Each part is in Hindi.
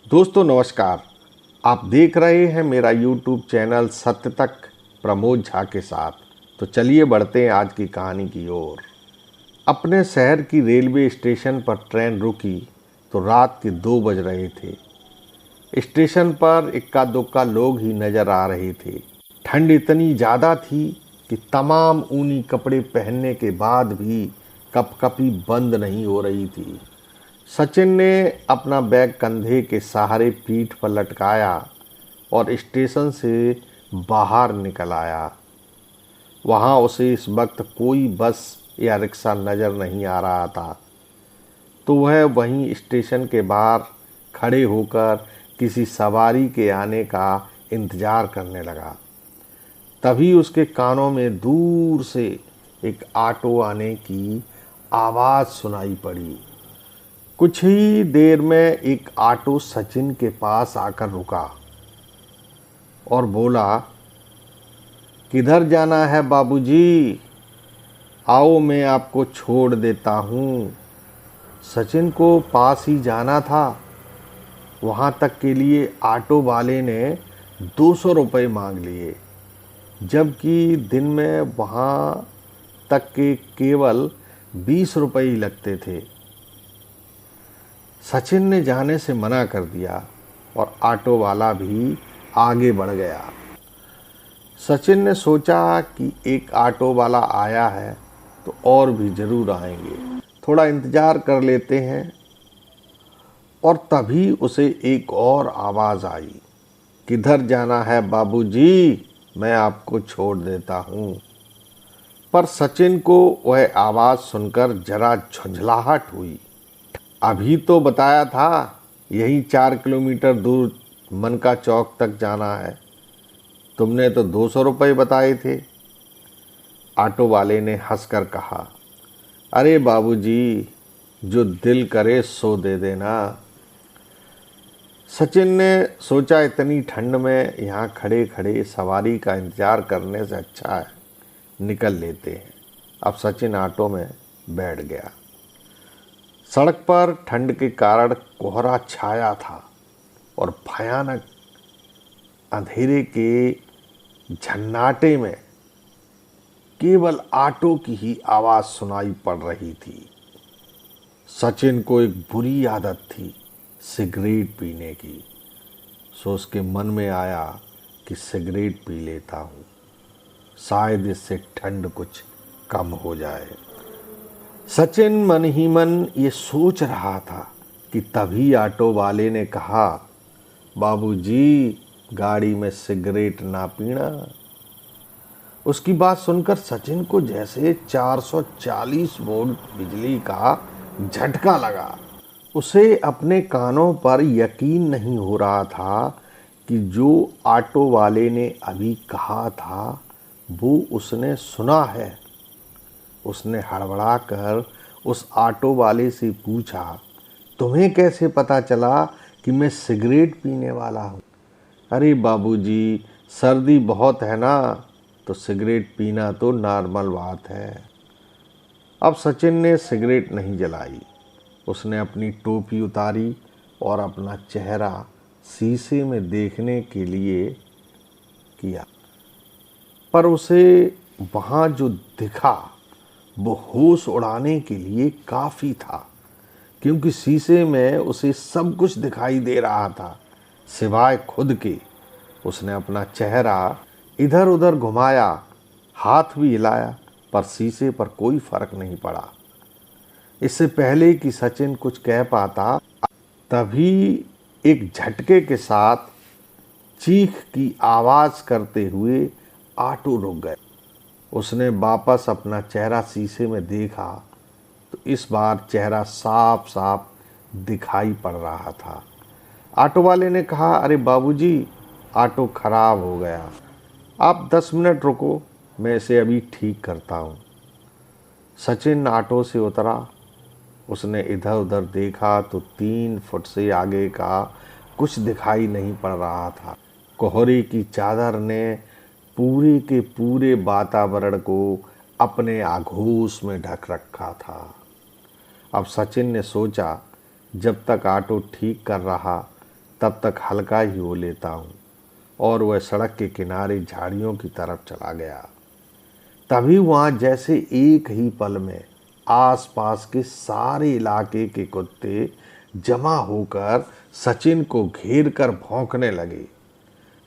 दोस्तों नमस्कार। आप देख रहे हैं मेरा YouTube चैनल सत्य तक प्रमोद झा के साथ। तो चलिए बढ़ते हैं आज की कहानी की ओर। अपने शहर की रेलवे स्टेशन पर ट्रेन रुकी तो रात के 2 बज रहे थे। स्टेशन पर इक्का दुक्का लोग ही नजर आ रहे थे। ठंड इतनी ज़्यादा थी कि तमाम ऊनी कपड़े पहनने के बाद भी कपकपी बंद नहीं हो रही थी। सचिन ने अपना बैग कंधे के सहारे पीठ पर लटकाया और स्टेशन से बाहर निकल आया। वहाँ उसे इस वक्त कोई बस या रिक्शा नज़र नहीं आ रहा था, तो वह वहीं स्टेशन के बाहर खड़े होकर किसी सवारी के आने का इंतज़ार करने लगा। तभी उसके कानों में दूर से एक ऑटो आने की आवाज़ सुनाई पड़ी। कुछ ही देर में एक ऑटो सचिन के पास आकर रुका और बोला, किधर जाना है बाबूजी? आओ मैं आपको छोड़ देता हूँ। सचिन को पास ही जाना था। वहाँ तक के लिए ऑटो वाले ने 200 रुपये मांग लिए, जबकि दिन में वहाँ तक के केवल 20 रुपये ही लगते थे। सचिन ने जाने से मना कर दिया और ऑटो वाला भी आगे बढ़ गया। सचिन ने सोचा कि एक ऑटो वाला आया है तो और भी ज़रूर आएंगे, थोड़ा इंतज़ार कर लेते हैं। और तभी उसे एक और आवाज़ आई, किधर जाना है बाबूजी? मैं आपको छोड़ देता हूँ। पर सचिन को वह आवाज़ सुनकर जरा झुंझलाहट हुई। अभी तो बताया था यही 4 किलोमीटर दूर मनका चौक तक जाना है, तुमने तो 200 रुपये बताए थे। ऑटो वाले ने हंसकर कहा, अरे बाबूजी, जो दिल करे सो दे देना। सचिन ने सोचा, इतनी ठंड में यहाँ खड़े खड़े सवारी का इंतज़ार करने से अच्छा है निकल लेते हैं। अब सचिन ऑटो में बैठ गया। सड़क पर ठंड के कारण कोहरा छाया था और भयानक अंधेरे के झन्नाटे में केवल ऑटो की ही आवाज़ सुनाई पड़ रही थी। सचिन को एक बुरी आदत थी सिगरेट पीने की, सो उसके मन में आया कि सिगरेट पी लेता हूँ, शायद इससे ठंड कुछ कम हो जाए। सचिन मन ही मन ये सोच रहा था कि तभी ऑटो वाले ने कहा, बाबूजी, गाड़ी में सिगरेट ना पीना। उसकी बात सुनकर सचिन को जैसे 440 वोल्ट बिजली का झटका लगा। उसे अपने कानों पर यकीन नहीं हो रहा था कि जो ऑटो वाले ने अभी कहा था वो उसने सुना है। उसने हड़बड़ा कर उस ऑटो वाले से पूछा, तुम्हें कैसे पता चला कि मैं सिगरेट पीने वाला हूँ? अरे बाबूजी, सर्दी बहुत है ना, तो सिगरेट पीना तो नॉर्मल बात है। अब सचिन ने सिगरेट नहीं जलाई। उसने अपनी टोपी उतारी और अपना चेहरा शीशे में देखने के लिए किया, पर उसे वहाँ जो दिखा वो होश उड़ाने के लिए काफ़ी था, क्योंकि शीशे में उसे सब कुछ दिखाई दे रहा था सिवाय खुद के। उसने अपना चेहरा इधर उधर घुमाया, हाथ भी हिलाया, पर शीशे पर कोई फर्क नहीं पड़ा। इससे पहले कि सचिन कुछ कह पाता, तभी एक झटके के साथ चीख की आवाज़ करते हुए ऑटो रुक गया। उसने वापस अपना चेहरा शीशे में देखा तो इस बार चेहरा साफ साफ दिखाई पड़ रहा था। ऑटो वाले ने कहा, अरे बाबूजी, ऑटो खराब हो गया, आप 10 मिनट रुको, मैं इसे अभी ठीक करता हूँ। सचिन ऑटो से उतरा। उसने इधर उधर देखा तो 3 फुट से आगे का कुछ दिखाई नहीं पड़ रहा था। कोहरे की चादर ने पूरे के पूरे वातावरण को अपने आगोश में ढक रखा था। अब सचिन ने सोचा, जब तक ऑटो ठीक कर रहा तब तक हल्का ही हो लेता हूँ। और वह सड़क के किनारे झाड़ियों की तरफ चला गया। तभी वहाँ जैसे एक ही पल में आसपास के सारे इलाके के कुत्ते जमा होकर सचिन को घेर कर भौंकने लगे।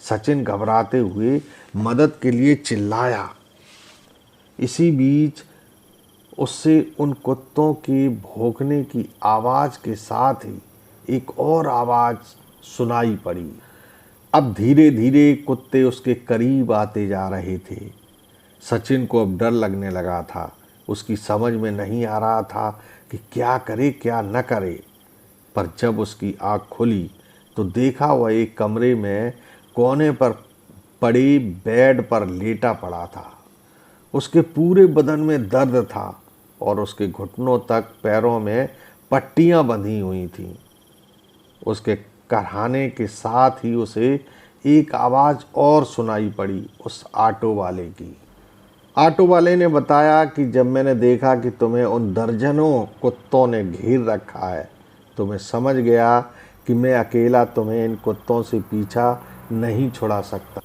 सचिन घबराते हुए मदद के लिए चिल्लाया। इसी बीच उससे उन कुत्तों के भौंकने की आवाज़ के साथ ही एक और आवाज़ सुनाई पड़ी। अब धीरे धीरे कुत्ते उसके करीब आते जा रहे थे। सचिन को अब डर लगने लगा था। उसकी समझ में नहीं आ रहा था कि क्या करे क्या न करे। पर जब उसकी आँख खुली तो देखा वह एक कमरे में कोने पर पड़े बेड पर लेटा पड़ा था। उसके पूरे बदन में दर्द था और उसके घुटनों तक पैरों में पट्टियां बंधी हुई थीं। उसके कराहने के साथ ही उसे एक आवाज़ और सुनाई पड़ी, उस ऑटो वाले की। ऑटो वाले ने बताया कि जब मैंने देखा कि तुम्हें उन दर्जनों कुत्तों ने घेर रखा है तो मैं समझ गया कि मैं अकेला तुम्हें इन कुत्तों से पीछा नहीं छुड़ा सकता।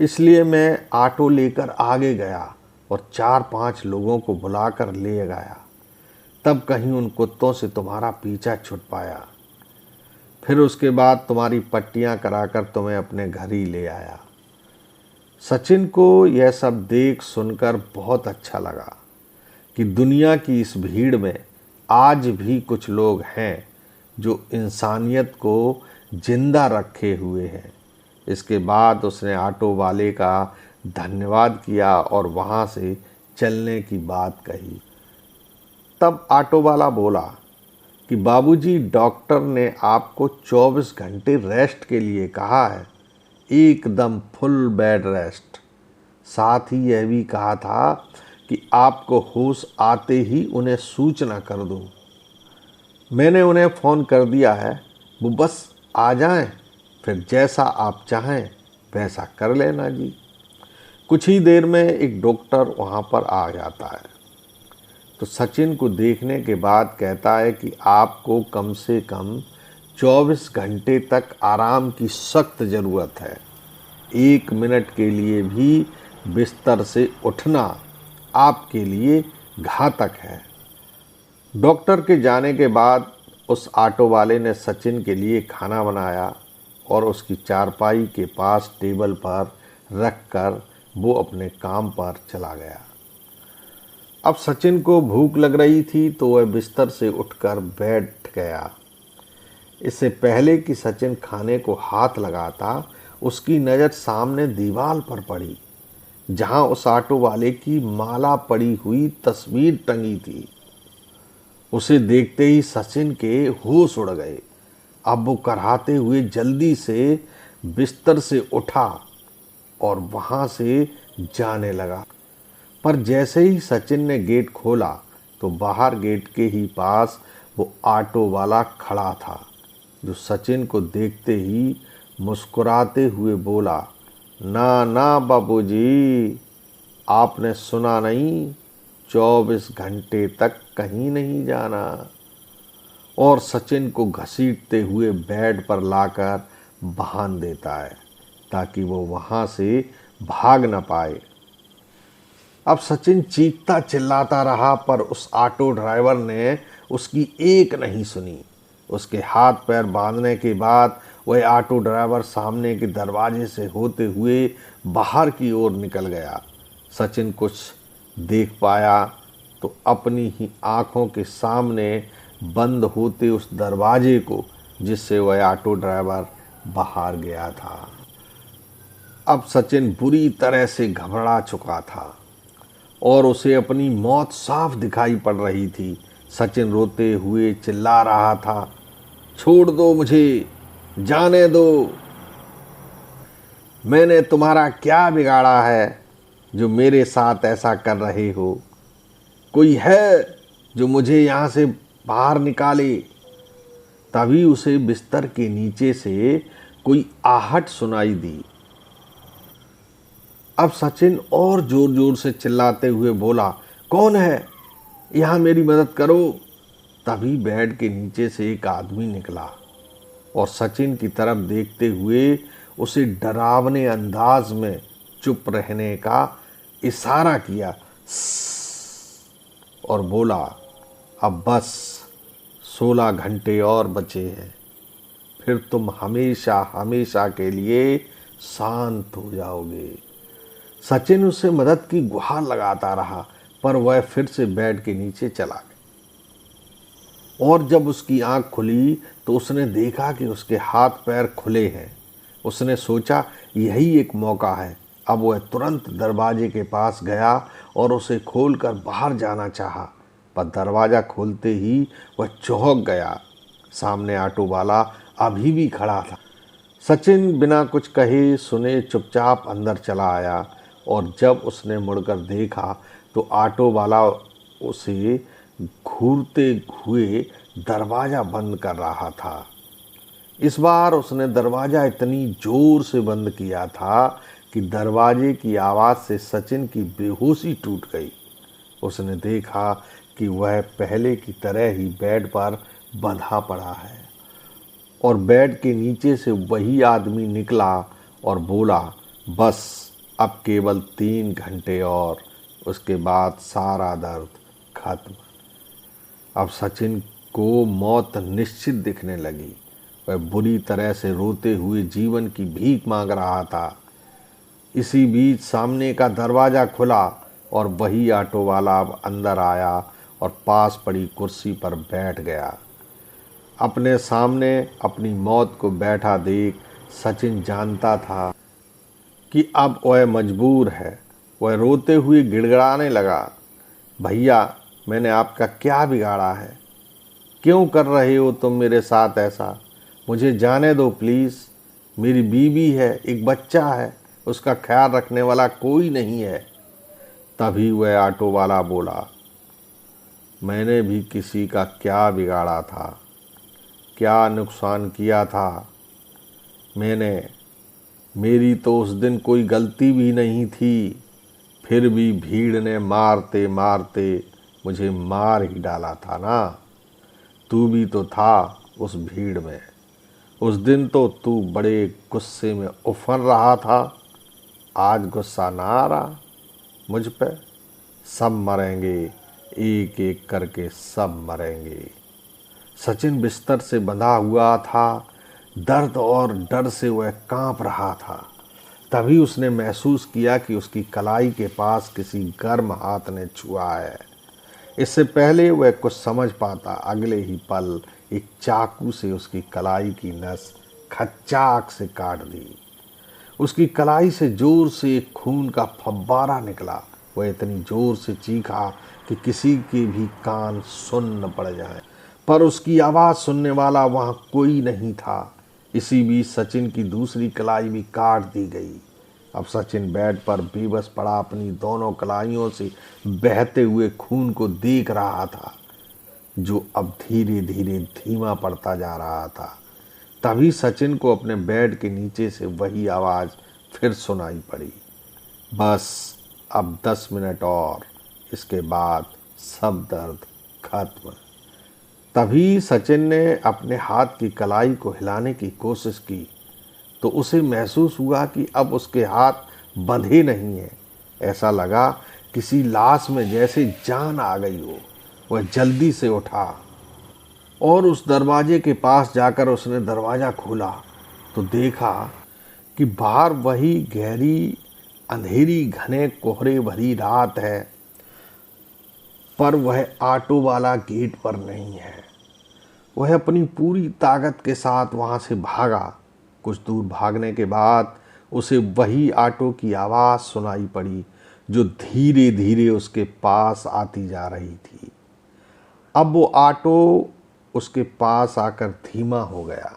इसलिए मैं ऑटो लेकर आगे गया और 4-5 लोगों को बुलाकर ले गया। तब कहीं उन कुत्तों से तुम्हारा पीछा छूट पाया। फिर उसके बाद तुम्हारी पट्टियां कराकर तुम्हें अपने घर ही ले आया। सचिन को यह सब देख सुनकर बहुत अच्छा लगा कि दुनिया की इस भीड़ में आज भी कुछ लोग हैं जो इंसानियत को जिंदा रखे हुए हैं। इसके बाद उसने ऑटो वाले का धन्यवाद किया और वहाँ से चलने की बात कही। तब ऑटो वाला बोला कि बाबूजी, डॉक्टर ने आपको 24 घंटे रेस्ट के लिए कहा है, एकदम फुल बेड रेस्ट। साथ ही यह भी कहा था कि आपको होश आते ही उन्हें सूचना कर दूं। मैंने उन्हें फ़ोन कर दिया है, वो बस आ जाएं, फिर जैसा आप चाहें वैसा कर लेना जी। कुछ ही देर में एक डॉक्टर वहाँ पर आ जाता है तो सचिन को देखने के बाद कहता है कि आपको कम से कम 24 घंटे तक आराम की सख्त ज़रूरत है। 1 मिनट के लिए भी बिस्तर से उठना आपके लिए घातक है। डॉक्टर के जाने के बाद उस ऑटो वाले ने सचिन के लिए खाना बनाया और उसकी चारपाई के पास टेबल पर रखकर वो अपने काम पर चला गया। अब सचिन को भूख लग रही थी तो वह बिस्तर से उठकर बैठ गया। इससे पहले कि सचिन खाने को हाथ लगाता, उसकी नज़र सामने दीवार पर पड़ी जहां उस ऑटो वाले की माला पड़ी हुई तस्वीर टंगी थी। उसे देखते ही सचिन के होश उड़ गए। अब वो कराहते हुए जल्दी से बिस्तर से उठा और वहां से जाने लगा। पर जैसे ही सचिन ने गेट खोला तो बाहर गेट के ही पास वो ऑटो वाला खड़ा था, जो सचिन को देखते ही मुस्कुराते हुए बोला, ना ना बाबूजी, आपने सुना नहीं, 24 घंटे तक कहीं नहीं जाना। और सचिन को घसीटते हुए बेड पर लाकर बांध देता है ताकि वो वहाँ से भाग न पाए। अब सचिन चीखता चिल्लाता रहा पर उस ऑटो ड्राइवर ने उसकी एक नहीं सुनी। उसके हाथ पैर बांधने के बाद वह ऑटो ड्राइवर सामने के दरवाजे से होते हुए बाहर की ओर निकल गया। सचिन कुछ देख पाया तो अपनी ही आंखों के सामने बंद होते उस दरवाजे को जिससे वह ऑटो ड्राइवर बाहर गया था। अब सचिन बुरी तरह से घबरा चुका था और उसे अपनी मौत साफ दिखाई पड़ रही थी। सचिन रोते हुए चिल्ला रहा था, छोड़ दो मुझे, जाने दो, मैंने तुम्हारा क्या बिगाड़ा है जो मेरे साथ ऐसा कर रहे हो? कोई है जो मुझे यहाँ से बाहर निकाले? तभी उसे बिस्तर के नीचे से कोई आहट सुनाई दी। अब सचिन और जोर जोर से चिल्लाते हुए बोला, कौन है? यहाँ मेरी मदद करो। तभी बेड के नीचे से एक आदमी निकला और सचिन की तरफ देखते हुए उसे डरावने अंदाज में चुप रहने का इशारा किया और बोला, अब बस 16 घंटे और बचे हैं, फिर तुम हमेशा हमेशा के लिए शांत हो जाओगे। सचिन उससे मदद की गुहार लगाता रहा, पर वह फिर से बेड के नीचे चला गया। और जब उसकी आंख खुली तो उसने देखा कि उसके हाथ पैर खुले हैं। उसने सोचा यही एक मौका है। अब वह तुरंत दरवाजे के पास गया और उसे खोलकर बाहर जाना चाहा, पर दरवाज़ा खोलते ही वह चौंक गया। सामने ऑटो वाला अभी भी खड़ा था। सचिन बिना कुछ कहे सुने चुपचाप अंदर चला आया और जब उसने मुड़कर देखा तो ऑटो वाला उसे घूरते हुए दरवाज़ा बंद कर रहा था। इस बार उसने दरवाज़ा इतनी ज़ोर से बंद किया था कि दरवाजे की आवाज़ से सचिन की बेहोशी टूट गई। उसने देखा कि वह पहले की तरह ही बेड पर बंधा पड़ा है और बेड के नीचे से वही आदमी निकला और बोला, बस अब केवल 3 घंटे और, उसके बाद सारा दर्द खत्म। अब सचिन को मौत निश्चित दिखने लगी। वह बुरी तरह से रोते हुए जीवन की भीख मांग रहा था। इसी बीच सामने का दरवाज़ा खुला और वही ऑटो वाला अब अंदर आया और पास पड़ी कुर्सी पर बैठ गया। अपने सामने अपनी मौत को बैठा देख सचिन जानता था कि अब वह मजबूर है। वह रोते हुए गिड़गिड़ाने लगा, भैया मैंने आपका क्या बिगाड़ा है? क्यों कर रहे हो तुम मेरे साथ ऐसा? मुझे जाने दो प्लीज़। मेरी बीवी है, एक बच्चा है, उसका ख्याल रखने वाला कोई नहीं है। तभी वह ऑटो वाला बोला, मैंने भी किसी का क्या बिगाड़ा था, क्या नुकसान किया था? मेरी तो उस दिन कोई गलती भी नहीं थी, फिर भी भीड़ ने मारते मारते मुझे मार ही डाला था ना। तू भी तो था उस भीड़ में। उस दिन तो तू बड़े गुस्से में उफर रहा था। आज गुस्सा ना आ रहा मुझ पे? सब मरेंगे, एक एक करके सब मरेंगे। सचिन बिस्तर से बंधा हुआ था। दर्द और डर से वह कांप रहा था। तभी उसने महसूस किया कि उसकी कलाई के पास किसी गर्म हाथ ने छुआ है। इससे पहले वह कुछ समझ पाता, अगले ही पल एक चाकू से उसकी कलाई की नस खच्चाक से काट दी। उसकी कलाई से जोर से एक खून का फव्वारा निकला। वह इतनी जोर से चीखा कि किसी के भी कान सुन्न पड़ जाए, पर उसकी आवाज़ सुनने वाला वहाँ कोई नहीं था। इसी बीच सचिन की दूसरी कलाई भी काट दी गई। अब सचिन बेड पर बेबस पड़ा अपनी दोनों कलाइयों से बहते हुए खून को देख रहा था, जो अब धीरे धीरे धीमा पड़ता जा रहा था। तभी सचिन को अपने बेड के नीचे से वही आवाज़ फिर सुनाई पड़ी, बस अब 10 मिनट और, इसके बाद सब दर्द खत्म। तभी सचिन ने अपने हाथ की कलाई को हिलाने की कोशिश की तो उसे महसूस हुआ कि अब उसके हाथ बंधे नहीं हैं। ऐसा लगा किसी लाश में जैसे जान आ गई हो। वह जल्दी से उठा और उस दरवाजे के पास जाकर उसने दरवाज़ा खोला तो देखा कि बाहर वही गहरी अंधेरी घने कोहरे भरी रात है, पर वह ऑटो वाला गेट पर नहीं है। वह अपनी पूरी ताकत के साथ वहाँ से भागा। कुछ दूर भागने के बाद उसे वही ऑटो की आवाज़ सुनाई पड़ी, जो धीरे धीरे उसके पास आती जा रही थी। अब वो ऑटो उसके पास आकर धीमा हो गया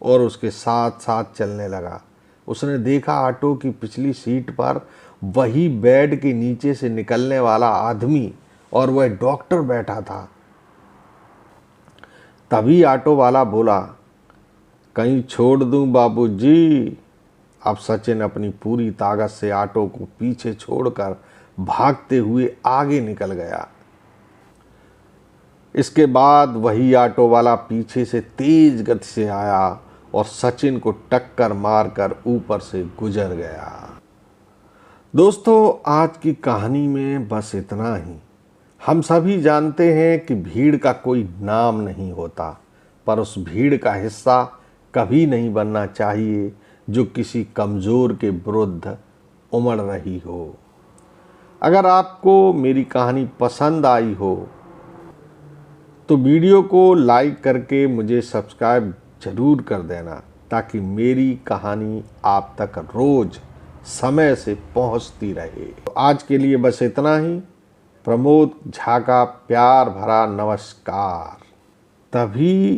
और उसके साथ साथ चलने लगा। उसने देखा ऑटो की पिछली सीट पर वही बेड के नीचे से निकलने वाला आदमी और वह डॉक्टर बैठा था। तभी ऑटो वाला बोला, कहीं छोड़ दूं बाबूजी? अब सचिन अपनी पूरी ताकत से ऑटो को पीछे छोड़कर भागते हुए आगे निकल गया। इसके बाद वही ऑटो वाला पीछे से तेज गति से आया और सचिन को टक्कर मारकर ऊपर से गुजर गया। दोस्तों, आज की कहानी में बस इतना ही। हम सभी जानते हैं कि भीड़ का कोई नाम नहीं होता, पर उस भीड़ का हिस्सा कभी नहीं बनना चाहिए जो किसी कमज़ोर के विरुद्ध उमड़ रही हो। अगर आपको मेरी कहानी पसंद आई हो तो वीडियो को लाइक करके मुझे सब्सक्राइब ज़रूर कर देना, ताकि मेरी कहानी आप तक रोज़ समय से पहुंचती रहे। तो आज के लिए बस इतना ही। प्रमोद झा का प्यार भरा नमस्कार। तभी